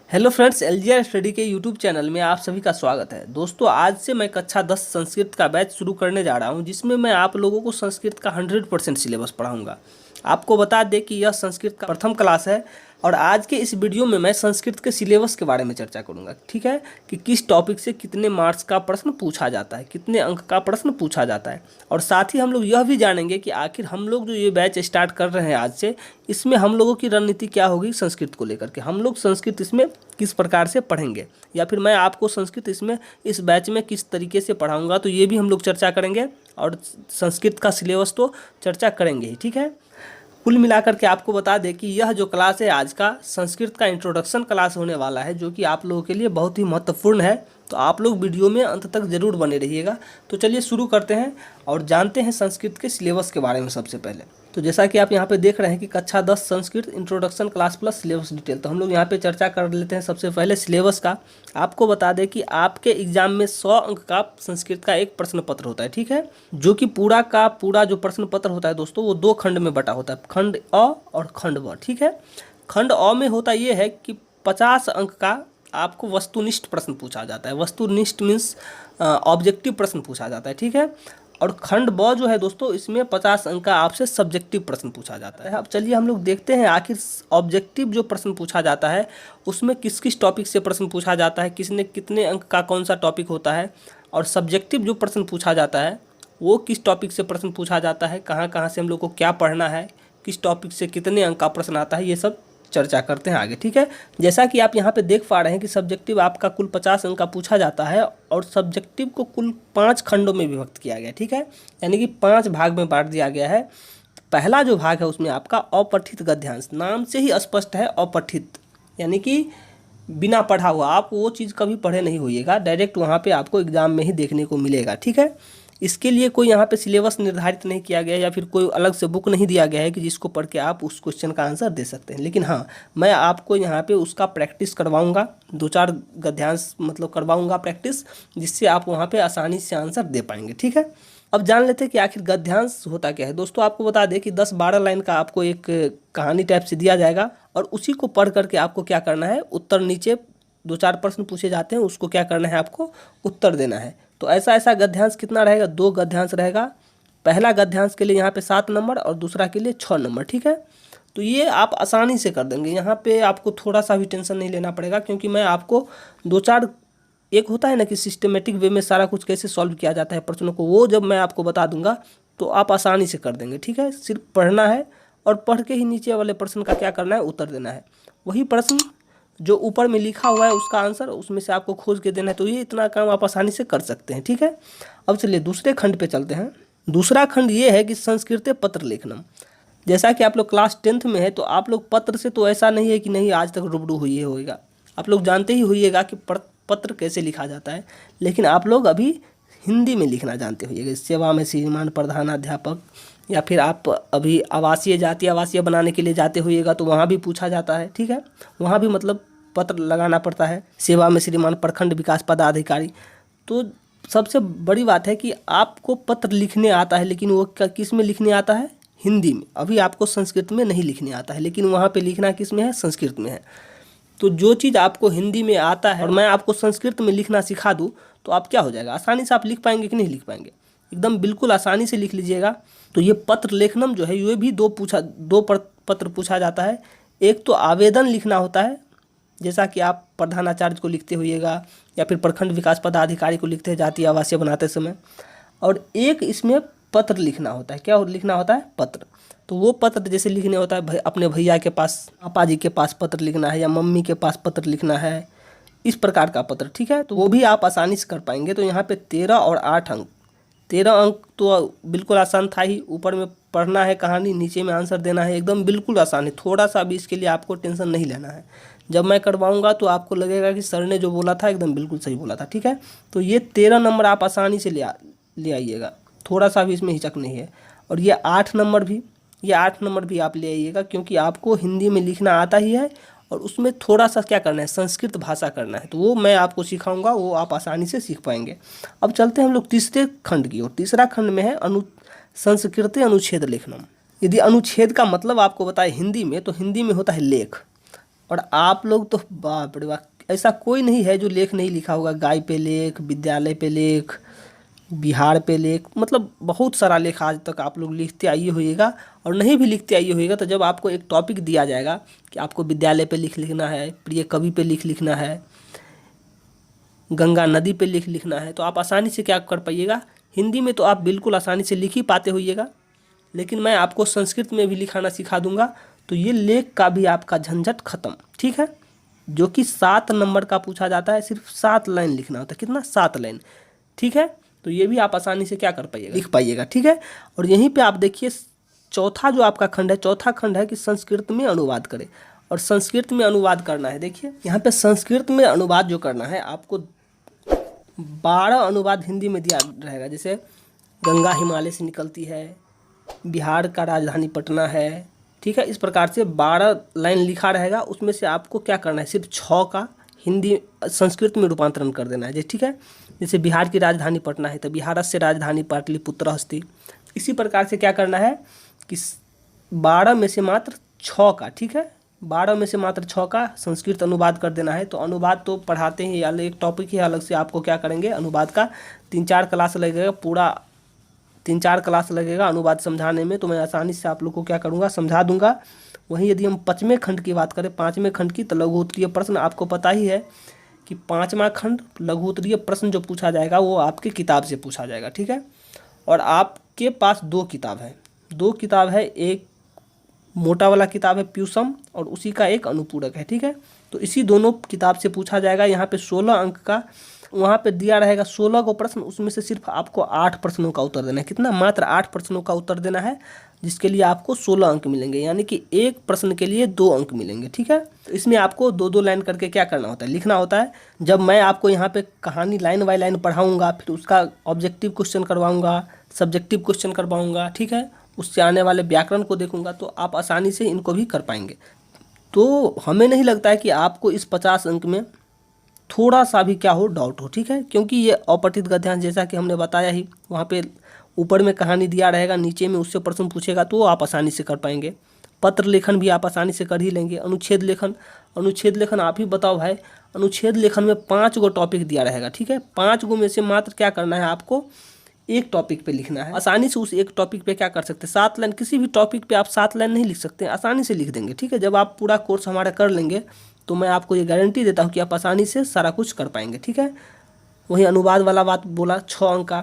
Hello friends, LGR study के YouTube channel में आप सभी का स्वागत है। दोस्तों, आज से मैं कक्षा 10 संस्कृत का बैच शुरू करने जा रहा हूं, जिसमें मैं आप लोगों को संस्कृत का 100% सिलेबस पढ़ाऊंगा। आपको बता दें कि यह संस्कृत का प्रथम क्लास है और आज के इस वीडियो में मैं संस्कृत के सिलेबस के बारे में चर्चा करूंगा। ठीक है, कि किस टॉपिक से कितने मार्क्स का प्रश्न पूछा जाता है, कितने अंक का प्रश्न पूछा जाता है। और साथ ही हम लोग यह भी जानेंगे कि आखिर हम लोग जो ये बैच स्टार्ट कर रहे हैं आज से, इसमें हम लोगों की रणनीति क्या होगी संस्कृत को लेकर के। हम लोग संस्कृत इसमें किस प्रकार से पढ़ेंगे, या फिर मैं आपको संस्कृत इसमें इस बैच में किस तरीके से पढ़ाऊंगा, तो ये भी हम लोग चर्चा करेंगे। और संस्कृत का सिलेबस तो चर्चा करेंगे ही। ठीक है, कुल मिलाकर के आपको बता दें कि यह जो क्लास है आज का संस्कृत का इंट्रोडक्शन क्लास होने वाला है, जो कि आप लोगों के लिए बहुत ही महत्वपूर्ण है। तो आप लोग वीडियो में अंत तक जरूर बने रहिएगा। तो चलिए शुरू करते हैं और जानते हैं संस्कृत के सिलेबस के बारे में। सबसे पहले तो जैसा कि आप यहाँ पे देख रहे हैं कि कक्षा 10 Sanskrit introduction class plus syllabus detail, तो हम लोग यहाँ पे चर्चा कर लेते हैं सबसे पहले सिलेबस का। आपको बता दें कि आपके एग्जाम में 100 अंक का संस्कृत का एक प्रश्न पत्र होता है। ठीक है, जो कि पूरा का पूरा जो प्रश्न पत्र होता है दोस्तों, वो 2 खंड में बटा होता है, खंड अ और खंड ब। ठीक है, खंड अ में होता ये है कि 50 अंक का आपको वस्तुनिष्ठ प्रश्न पूछा जाता है। वस्तुनिष्ठ मीन्स ऑब्जेक्टिव प्रश्न पूछा जाता है। ठीक है, और खंड ब जो है दोस्तों, इसमें 50 अंक का आपसे सब्जेक्टिव प्रश्न पूछा जाता है। अब चलिए हम लोग देखते हैं आखिर ऑब्जेक्टिव जो प्रश्न पूछा जाता है उसमें किस किस टॉपिक से प्रश्न पूछा जाता है, किसने कितने अंक का कौन सा टॉपिक होता है, और सब्जेक्टिव जो प्रश्न पूछा जाता है वो किस टॉपिक से प्रश्न पूछा जाता है, कहाँ कहाँ से हम लोग को क्या पढ़ना है, किस टॉपिक से कितने अंक का प्रश्न आता है, ये सब चर्चा करते हैं आगे। ठीक है, जैसा कि आप यहाँ पे देख पा रहे हैं कि सब्जेक्टिव आपका कुल 50 अंक का पूछा जाता है और सब्जेक्टिव को कुल 5 खंडों में विभक्त किया गया है। ठीक है, यानी कि 5 भाग में बांट दिया गया है। पहला जो भाग है उसमें आपका अपठित गद्यांश, नाम से ही स्पष्ट है अपठित, यानी कि बिना पढ़ा हुआ। आप वो चीज़ कभी पढ़े नहीं होइएगा, डायरेक्ट वहाँ पे आपको एग्जाम में ही देखने को मिलेगा। ठीक है, इसके लिए कोई यहाँ पे सिलेबस निर्धारित नहीं किया गया या फिर कोई अलग से बुक नहीं दिया गया है कि जिसको पढ़ के आप उस क्वेश्चन का आंसर दे सकते हैं। लेकिन हाँ, मैं आपको यहाँ पे उसका प्रैक्टिस करवाऊँगा, 2-4 गद्यांश मतलब करवाऊँगा प्रैक्टिस, जिससे आप वहाँ पे आसानी से आंसर दे पाएंगे। ठीक है, अब जान लेते हैं कि आखिर गद्यांश होता क्या है। दोस्तों, आपको बता दें कि 10-12 लाइन का आपको एक कहानी टाइप से दिया जाएगा और उसी को पढ़ करके आपको क्या करना है, उत्तर नीचे 2-4 प्रश्न पूछे जाते हैं, उसको क्या करना है, आपको उत्तर देना है। तो ऐसा गद्यांश कितना रहेगा, 2 गद्यांश रहेगा। पहला गद्यांश के लिए यहाँ पे 7 नंबर और दूसरा के लिए 6 नंबर। ठीक है, तो ये आप आसानी से कर देंगे। यहाँ पे आपको थोड़ा सा भी टेंशन नहीं लेना पड़ेगा, क्योंकि मैं आपको 2-4 एक होता है ना कि सिस्टमेटिक वे में सारा कुछ कैसे सॉल्व किया जाता है प्रश्नों को, वो जब मैं आपको बता दूंगा तो आप आसानी से कर देंगे। ठीक है, सिर्फ पढ़ना है और पढ़ के ही नीचे वाले प्रश्न का क्या करना है, उत्तर देना है। वही प्रश्न जो ऊपर में लिखा हुआ है उसका आंसर उसमें से आपको खोज के देना है। तो ये इतना काम आप आसानी से कर सकते हैं। ठीक है, अब चलिए दूसरे खंड पे चलते हैं। दूसरा खंड ये है कि संस्कृत पत्र लेखनम। जैसा कि आप लोग क्लास 10th में है, तो आप लोग पत्र से तो ऐसा नहीं है कि नहीं आज तक रूबरू हुई होगा, आप लोग जानते ही होइएगा कि पत्र कैसे लिखा जाता है। लेकिन आप लोग अभी हिंदी में लिखना जानते होइएगा। सेवा में श्रीमान प्रधानाध्यापक, या फिर आप अभी आवासीय जाति आवासीय बनाने के लिए जाते होइएगा तो वहाँ भी पूछा जाता है। ठीक है, वहाँ भी मतलब पत्र लगाना पड़ता है, सेवा में श्रीमान प्रखंड विकास पदाधिकारी। तो सबसे बड़ी बात है कि आपको पत्र लिखने आता है, लेकिन वो किस में लिखने आता है, हिंदी में। अभी आपको संस्कृत में नहीं लिखने आता है, लेकिन वहाँ पे लिखना किस में है, संस्कृत में है। तो जो चीज़ आपको हिंदी में आता है और मैं आपको संस्कृत में लिखना सिखा दूँ तो आप क्या हो जाएगा, आसानी से आप लिख पाएंगे कि नहीं लिख पाएंगे, एकदम बिल्कुल आसानी से लिख लीजिएगा। तो ये पत्र लेखनम जो है, ये भी 2 पत्र पूछा जाता है। एक तो आवेदन लिखना होता है, जैसा कि आप प्रधानाचार्य को लिखते होइएगा या फिर प्रखंड विकास पदाधिकारी को लिखते हैं जाति आवासीय बनाते समय। और एक इसमें पत्र लिखना होता है। क्या लिखना होता है, पत्र। तो वो पत्र जैसे लिखने होता है अपने भैया के पास, पापा जी के पास पत्र लिखना है, या मम्मी के पास पत्र लिखना है, इस प्रकार का पत्र। ठीक है, तो वो भी आप आसानी से कर पाएंगे। तो यहाँ पे 13 और 8 अंक, 13 अंक तो बिल्कुल आसान था ही। ऊपर में पढ़ना है कहानी, नीचे में आंसर देना है, एकदम बिल्कुल आसान है। थोड़ा सा भी इसके लिए आपको टेंशन नहीं लेना है। जब मैं करवाऊंगा तो आपको लगेगा कि सर ने जो बोला था एकदम बिल्कुल सही बोला था। ठीक है, तो ये 13 नंबर आप आसानी से ले आइएगा, थोड़ा सा भी इसमें हिचक नहीं है। और ये 8 नंबर भी, ये 8 नंबर भी आप ले आइएगा, क्योंकि आपको हिंदी में लिखना आता ही है और उसमें थोड़ा सा क्या करना है, संस्कृत भाषा करना है। तो वो मैं आपको सिखाऊंगा, वो आप आसानी से सीख पाएंगे। अब चलते हैं हम लोग तीसरे खंड की ओर। तीसरा खंड में है संस्कृत अनुच्छेद लेखनम। यदि अनुच्छेद का मतलब आपको बताए हिंदी में, तो हिंदी में होता है लेख। और आप लोग तो बाप रे बाप, ऐसा कोई नहीं है जो लेख नहीं लिखा होगा। गाय पे लेख, विद्यालय पे लेख, बिहार पे लेख, मतलब बहुत सारा लेख आज तक आप लोग लिखते आइए होइएगा। और नहीं भी लिखते आइए होइएगा तो जब आपको एक टॉपिक दिया जाएगा कि आपको विद्यालय पे लिख लिखना है, प्रिय कवि पे लिख लिखना है, गंगा नदी पे लिखना है, तो आप आसानी से क्या कर पाइएगा। हिंदी में तो आप बिल्कुल आसानी से लिख ही पाते होइएगा, लेकिन मैं आपको संस्कृत में भी लिखाना सिखा दूंगा, तो ये लेख का भी आपका झंझट खत्म। ठीक है, जो कि 7 नंबर का पूछा जाता है, सिर्फ 7 लाइन लिखना होता है। कितना? 7 लाइन। ठीक है, तो ये भी आप आसानी से क्या कर पाइएगा, लिख पाइएगा। ठीक है, और यहीं पे आप देखिए चौथा जो आपका खंड है, चौथा खंड है कि संस्कृत में अनुवाद करें। और संस्कृत में अनुवाद करना है, देखिए यहाँ पे संस्कृत में अनुवाद जो करना है आपको 12 अनुवाद हिंदी में दिया रहेगा। जैसे गंगा हिमालय से निकलती है, बिहार का राजधानी पटना है। ठीक है, इस प्रकार से 12 लाइन लिखा रहेगा। उसमें से आपको क्या करना है, सिर्फ 6 का हिंदी संस्कृत में रूपांतरण कर देना है। ठीक है, जैसे बिहार की राजधानी पटना है तो बिहारस्य राजधानी पाटलिपुत्र अस्ति। इसी प्रकार से क्या करना है कि 12 में से मात्र 6 का, ठीक है, 12 में से मात्र 6 का संस्कृत अनुवाद कर देना है। तो अनुवाद तो पढ़ाते ही अलग, एक टॉपिक ही अलग से आपको क्या करेंगे, अनुवाद का 3-4 क्लास लगेगा, पूरा 3-4 क्लास लगेगा अनुवाद समझाने में। तो मैं आसानी से आप लोग को क्या करूँगा, समझा दूंगा। वहीं यदि हम 5वें खंड की बात करें, 5वें खंड की, तो लघु उत्तरीय प्रश्न आपको पता ही है कि 5वां खंड लघु उत्तरीय प्रश्न जो पूछा जाएगा वो आपकी किताब से पूछा जाएगा। ठीक है, और आपके पास 2 किताब है, 2 किताब है, एक मोटा वाला किताब है प्यूसम और उसी का एक अनुपूरक है। ठीक है, तो इसी दोनों किताब से पूछा जाएगा। यहाँ पे 16 अंक का वहाँ पे दिया रहेगा 16 को प्रश्न, उसमें से सिर्फ आपको 8 प्रश्नों का उत्तर देना है। कितना? मात्र 8 प्रश्नों का उत्तर देना है, जिसके लिए आपको 16 अंक मिलेंगे, यानी कि एक प्रश्न के लिए 2 अंक मिलेंगे। ठीक है, तो इसमें आपको 2-2 लाइन करके क्या करना होता है, लिखना होता है। जब मैं आपको यहाँ पे कहानी लाइन बाय लाइन पढ़ाऊँगा, फिर उसका ऑब्जेक्टिव क्वेश्चन करवाऊँगा, सब्जेक्टिव क्वेश्चन करवाऊँगा, ठीक है, उससे आने वाले व्याकरण को देखूँगा, तो आप आसानी से इनको भी कर पाएंगे। तो हमें नहीं लगता है कि आपको इस 50 अंक में थोड़ा सा भी क्या हो, डाउट हो। ठीक है, क्योंकि ये अपठित गद्यांश जैसा कि हमने बताया ही, वहाँ पे ऊपर में कहानी दिया रहेगा, नीचे में उससे प्रश्न पूछेगा, तो आप आसानी से कर पाएंगे। पत्र लेखन भी आप आसानी से कर ही लेंगे। अनुच्छेद लेखन, अनुच्छेद लेखन आप ही बताओ भाई, अनुच्छेद लेखन में 5 गो टॉपिक दिया रहेगा। ठीक है, 5 गो में से मात्र क्या करना है, आपको एक टॉपिक पे लिखना है। आसानी से उस एक टॉपिक पे क्या कर सकते हैं, 7 लाइन। किसी भी टॉपिक पे आप 7 लाइन नहीं लिख सकते, आसानी से लिख देंगे। ठीक है, जब आप पूरा कोर्स हमारा कर लेंगे तो मैं आपको ये गारंटी देता हूँ कि आप आसानी से सारा कुछ कर पाएंगे। ठीक है, वहीं अनुवाद वाला बात बोला, 6 अंक का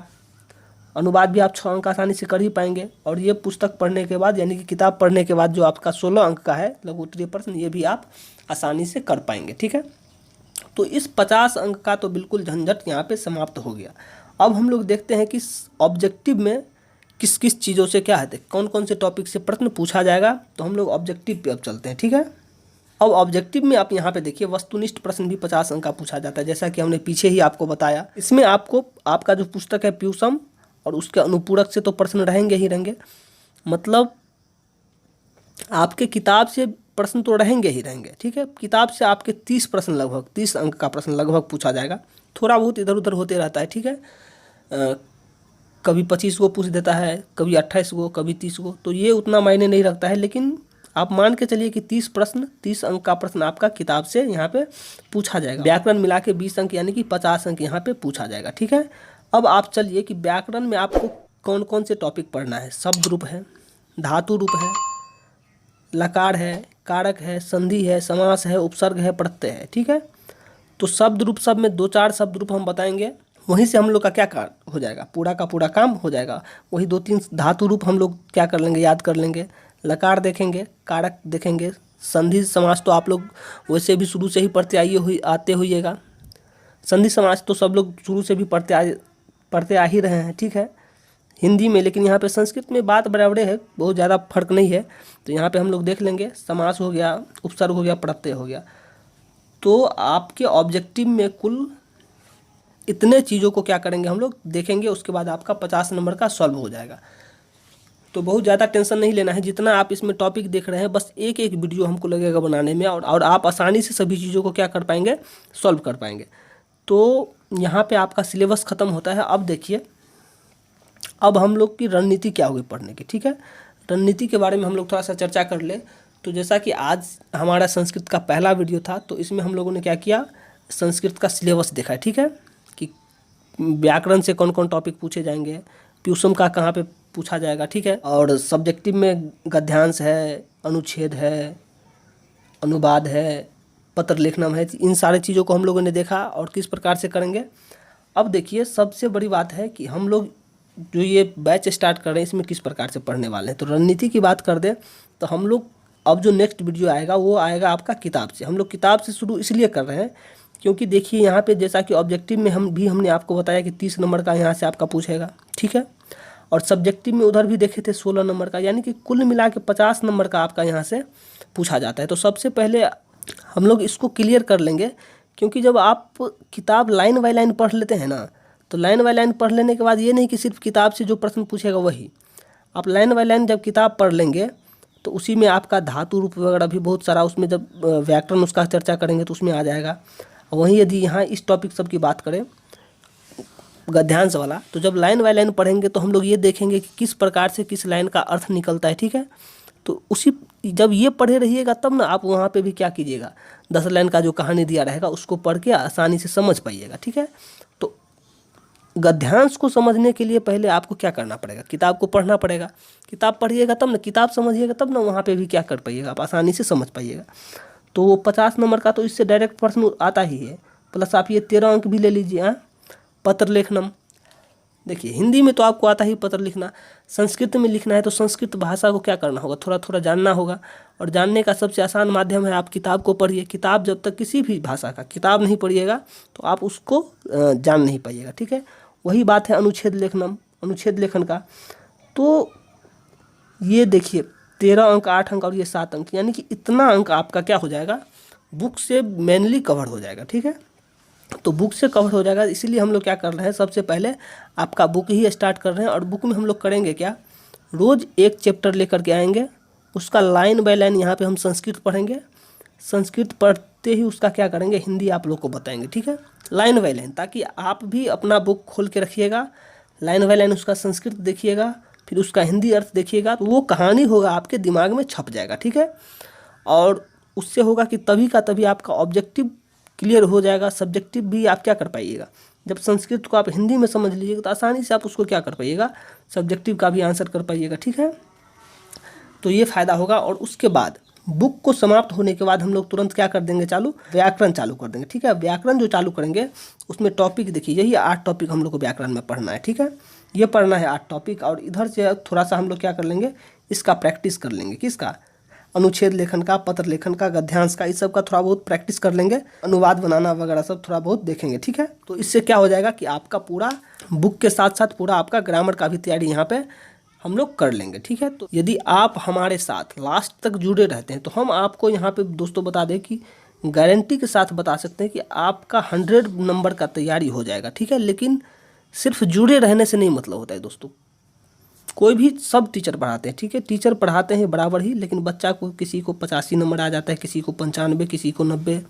अनुवाद भी आप 6 अंक आसानी से कर ही पाएंगे। और ये पुस्तक पढ़ने के बाद, यानी कि किताब पढ़ने के बाद जो आपका 16 अंक का है लघु उत्तरीय प्रश्न, ये भी आप आसानी से कर पाएंगे। ठीक है, तो इस 50 अंक का तो बिल्कुल झंझट यहाँ पे समाप्त हो गया। अब हम लोग देखते हैं कि ऑब्जेक्टिव में किस किस चीज़ों से क्या है, कौन कौन से टॉपिक से प्रश्न पूछा जाएगा। तो हम लोग ऑब्जेक्टिव पे अब चलते हैं। ठीक है, अब ऑब्जेक्टिव में आप यहाँ पे देखिए वस्तुनिष्ठ प्रश्न भी 50 अंक का पूछा जाता है, जैसा कि हमने पीछे ही आपको बताया। इसमें आपको आपका जो पुस्तक है प्यूसम और उसके अनुपूरक से तो प्रश्न रहेंगे ही रहेंगे, मतलब आपके किताब से प्रश्न तो रहेंगे ही रहेंगे। ठीक है, किताब से आपके 30 प्रश्न, लगभग 30 अंक का प्रश्न लगभग पूछा जाएगा। थोड़ा बहुत इधर उधर होते रहता है। ठीक है, कभी 25 को पूछ देता है, कभी 28 को, कभी 30 को, तो ये उतना मायने नहीं रखता है। लेकिन आप मान के चलिए कि 30 प्रश्न, 30 अंक का प्रश्न आपका किताब से यहाँ पे पूछा जाएगा। व्याकरण मिला के 20 अंक, यानी कि 50 अंक यहाँ पे पूछा जाएगा। ठीक है, अब आप चलिए कि व्याकरण में आपको कौन कौन से टॉपिक पढ़ना है। शब्द रूप है, धातु रूप है, लकार है, कारक है, संधि है, समास है, उपसर्ग है, प्रत्यय है। ठीक है, तो शब्द रूप सब में 2-4 शब्द रूप हम बताएंगे, वहीं से हम लोग का क्या कार्य हो जाएगा, पूरा का पूरा काम हो जाएगा। वही 2-3 धातु रूप हम लोग क्या कर लेंगे, याद कर लेंगे। लकार देखेंगे, कारक देखेंगे, संधि समास तो आप लोग वैसे भी शुरू से ही आते होइएगा। संधि समास तो सब लोग शुरू से भी पढ़ते आ ही रहे हैं। ठीक है, हिंदी में, लेकिन यहाँ पे संस्कृत में बात बराबरे है, बहुत ज़्यादा फर्क नहीं है। तो यहाँ पे हम लोग देख लेंगे, समास हो गया, उपसर्ग हो गया, प्रत्यय हो गया। तो आपके ऑब्जेक्टिव में कुल इतने चीज़ों को क्या करेंगे, हम लोग देखेंगे। उसके बाद आपका 50 नंबर का सॉल्व हो जाएगा। तो बहुत ज़्यादा टेंशन नहीं लेना है। जितना आप इसमें टॉपिक देख रहे हैं, बस एक एक वीडियो हमको लगेगा बनाने में, और आप आसानी से सभी चीज़ों को क्या कर पाएंगे, सॉल्व कर पाएंगे। तो यहाँ पे आपका सिलेबस ख़त्म होता है। अब देखिए, अब हम लोग की रणनीति क्या होगी पढ़ने की। ठीक है, रणनीति के बारे में हम लोग थोड़ा सा चर्चा कर ले। तो जैसा कि आज हमारा संस्कृत का पहला वीडियो था, तो इसमें हम लोगों ने क्या किया, संस्कृत का सिलेबस देखा है, ठीक है, कि व्याकरण से कौन कौन टॉपिक पूछे जाएंगे, प्यूसम का कहाँ पे पूछा जाएगा, ठीक है, और सब्जेक्टिव में गद्यांश है, अनुच्छेद है, अनुवाद है, पत्र लेखनम है। इन सारे चीज़ों को हम लोगों ने देखा और किस प्रकार से करेंगे। अब देखिए, सबसे बड़ी बात है कि हम लोग जो ये बैच स्टार्ट कर रहे हैं इसमें किस प्रकार से पढ़ने वाले हैं। तो रणनीति की बात कर दें तो हम लोग अब जो नेक्स्ट वीडियो आएगा वो आएगा आपका किताब से। हम लोग किताब से शुरू इसलिए कर रहे हैं क्योंकि देखिए यहाँ पे जैसा कि ऑब्जेक्टिव में हमने आपको बताया कि 30 नंबर का यहाँ से आपका पूछेगा, ठीक है, और सब्जेक्टिव में उधर भी देखे थे 16 नंबर का, यानी कि कुल मिला के 50 नंबर का आपका यहाँ से पूछा जाता है। तो सबसे पहले हम लोग इसको क्लियर कर लेंगे, क्योंकि जब आप किताब लाइन बाय लाइन पढ़ लेते हैं ना, तो लाइन बाय लाइन पढ़ लेने के बाद ये नहीं कि सिर्फ किताब से जो प्रश्न पूछेगा वही, आप लाइन बाय लाइन जब किताब पढ़ लेंगे तो उसी में आपका धातु रूप वगैरह भी बहुत सारा, उसमें जब व्याकरण उसका चर्चा करेंगे तो उसमें आ जाएगा। वहीं यदि यहाँ इस टॉपिक सब की बात करें गद्यांश वाला, तो जब लाइन बाय लाइन पढ़ेंगे तो हम लोग ये देखेंगे कि किस प्रकार से किस लाइन का अर्थ निकलता है, ठीक है। तो उसी जब ये पढ़े रहिएगा तब ना आप वहाँ पे भी क्या कीजिएगा, 10 लाइन का जो कहानी दिया रहेगा उसको पढ़ के आसानी से समझ पाइएगा, ठीक है। तो गद्यांश को समझने के लिए पहले आपको क्या करना पड़ेगा, किताब को पढ़ना पड़ेगा। किताब पढ़िएगा तब ना, किताब समझिएगा तब ना वहाँ पे भी क्या कर पाइएगा, आप आसानी से समझ पाइएगा। तो वो 50 नंबर का तो इससे डायरेक्ट प्रश्न आता ही है, प्लस आप ये 13 अंक भी ले लीजिए। हाँ, पत्र लेखनम, देखिए हिंदी में तो आपको आता ही पत्र लिखना, संस्कृत में लिखना है तो संस्कृत भाषा को क्या करना होगा, थोड़ा थोड़ा जानना होगा। और जानने का सबसे आसान माध्यम है आप किताब को पढ़िए। किताब जब तक किसी भी भाषा का किताब नहीं पढ़िएगा तो आप उसको जान नहीं पाइएगा, ठीक है। वही बात है अनुच्छेद लेखनम, अनुच्छेद लेखन का। तो ये देखिए 13 अंक, 8 अंक और ये 7 अंक, यानी कि इतना अंक आपका क्या हो जाएगा, बुक से मेनली कवर हो जाएगा, ठीक है। तो बुक से कवर हो जाएगा, इसीलिए हम लोग क्या कर रहे हैं, सबसे पहले आपका बुक ही स्टार्ट कर रहे हैं। और बुक में हम लोग करेंगे क्या, रोज़ एक चैप्टर लेकर के आएंगे, उसका लाइन बाय लाइन यहाँ पे हम संस्कृत पढ़ेंगे। संस्कृत पढ़ते ही उसका क्या करेंगे, हिंदी आप लोग को बताएंगे, ठीक है, लाइन बाय लाइन, ताकि आप भी अपना बुक खोल के रखिएगा, लाइन बाय लाइन उसका संस्कृत देखिएगा, फिर उसका हिंदी अर्थ देखिएगा, तो वो कहानी होगा आपके दिमाग में छप जाएगा, ठीक है। और उससे होगा कि तभी का तभी आपका ऑब्जेक्टिव क्लियर हो जाएगा। सब्जेक्टिव भी आप क्या कर पाइएगा, जब संस्कृत को आप हिंदी में समझ लीजिएगा तो आसानी से आप उसको क्या कर पाइएगा, सब्जेक्टिव का भी आंसर कर पाइएगा, ठीक है। तो ये फ़ायदा होगा। और उसके बाद बुक को समाप्त होने के बाद हम लोग तुरंत क्या कर देंगे, चालू व्याकरण चालू कर देंगे, ठीक है। व्याकरण जो चालू करेंगे उसमें टॉपिक देखिए, यही 8 टॉपिक हम लोग को व्याकरण में पढ़ना है, ठीक है। ये पढ़ना है 8 टॉपिक। और इधर से थोड़ा सा हम लोग क्या कर लेंगे, इसका प्रैक्टिस कर लेंगे, किसका, अनुच्छेद लेखन का, पत्र लेखन का, गद्यांश का, इस सब का थोड़ा बहुत प्रैक्टिस कर लेंगे। अनुवाद बनाना वगैरह सब थोड़ा बहुत देखेंगे, ठीक है। तो इससे क्या हो जाएगा कि आपका पूरा बुक के साथ साथ पूरा आपका ग्रामर का भी तैयारी यहाँ पे हम लोग कर लेंगे, ठीक है। तो यदि आप हमारे साथ लास्ट तक जुड़े रहते हैं तो हम आपको यहाँ पे दोस्तों बता दें कि गारंटी के साथ बता सकते हैं कि आपका 100 नंबर का तैयारी हो जाएगा, ठीक है। लेकिन सिर्फ जुड़े रहने से नहीं मतलब होता है दोस्तों। कोई भी सब टीचर पढ़ाते हैं, ठीक है, टीचर पढ़ाते हैं बराबर ही, लेकिन बच्चा को किसी को 85 नंबर आ जाता है, किसी को 95, किसी को 90,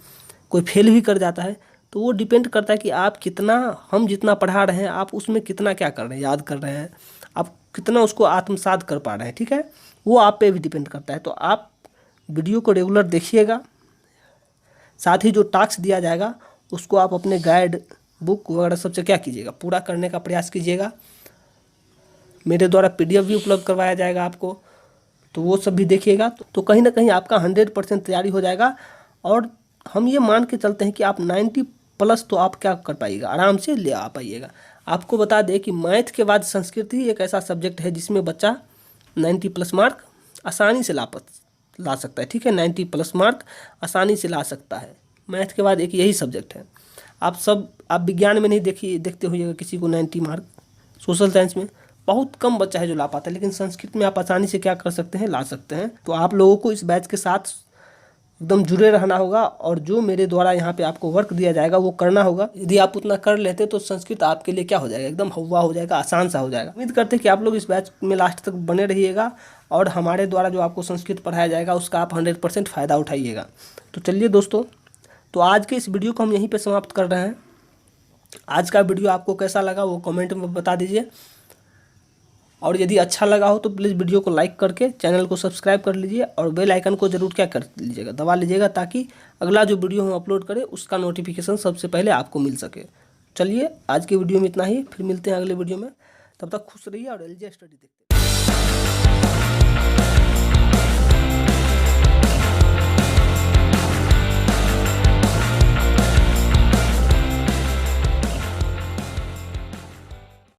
कोई फेल भी कर जाता है। तो वो डिपेंड करता है कि आप कितना, हम जितना पढ़ा रहे हैं आप उसमें कितना क्या कर रहे हैं, याद कर रहे हैं, आप कितना उसको आत्मसात कर पा रहे हैं, ठीक है। वो आप पे भी डिपेंड करता है। तो आप वीडियो को रेगुलर देखिएगा, साथ ही जो टास्क दिया जाएगा उसको आप अपने गाइड बुक वगैरह सबसे क्या कीजिएगा, पूरा करने का प्रयास कीजिएगा। मेरे द्वारा PDF भी उपलब्ध करवाया जाएगा आपको, तो वो सब भी देखिएगा। तो कहीं ना कहीं आपका 100% तैयारी हो जाएगा। और हम ये मान के चलते हैं कि आप 90+ तो आप क्या कर पाइएगा, आराम से ले आ पाइएगा। आपको बता दें कि मैथ के बाद संस्कृत ही एक ऐसा सब्जेक्ट है जिसमें बच्चा 90+ मार्क आसानी से ला सकता है, ठीक है। 90+ मार्क आसानी से ला सकता है। मैथ के बाद एक यही सब्जेक्ट है। आप विज्ञान में नहीं देखते होइएगा किसी को 90 मार्क, सोशल साइंस में बहुत कम बच्चा है जो ला पाता है, लेकिन संस्कृत में आप आसानी से क्या कर सकते हैं, ला सकते हैं। तो आप लोगों को इस बैच के साथ एकदम जुड़े रहना होगा, और जो मेरे द्वारा यहाँ पे आपको वर्क दिया जाएगा वो करना होगा। यदि आप उतना कर लेते तो संस्कृत आपके लिए क्या हो जाएगा, एकदम हवा हो जाएगा, आसान सा हो जाएगा। उम्मीद करते हैं कि आप लोग इस बैच में लास्ट तक बने रहिएगा, और हमारे द्वारा जो आपको संस्कृत पढ़ाया जाएगा उसका आप 100% फ़ायदा उठाइएगा। तो चलिए दोस्तों, तो आज के इस वीडियो को हम यहीं पर समाप्त कर रहे हैं। आज का वीडियो आपको कैसा लगा वो कमेंट में बता दीजिए। और यदि अच्छा लगा हो तो प्लीज़ वीडियो को लाइक करके चैनल को सब्सक्राइब कर लीजिए और बेल आइकन को ज़रूर क्या कर लीजिएगा, दबा लीजिएगा, ताकि अगला जो वीडियो हम अपलोड करें उसका नोटिफिकेशन सबसे पहले आपको मिल सके। चलिए आज की वीडियो में इतना ही, फिर मिलते हैं अगले वीडियो में। तब तक खुश रहिए और एलजे स्टडी देखते हैं।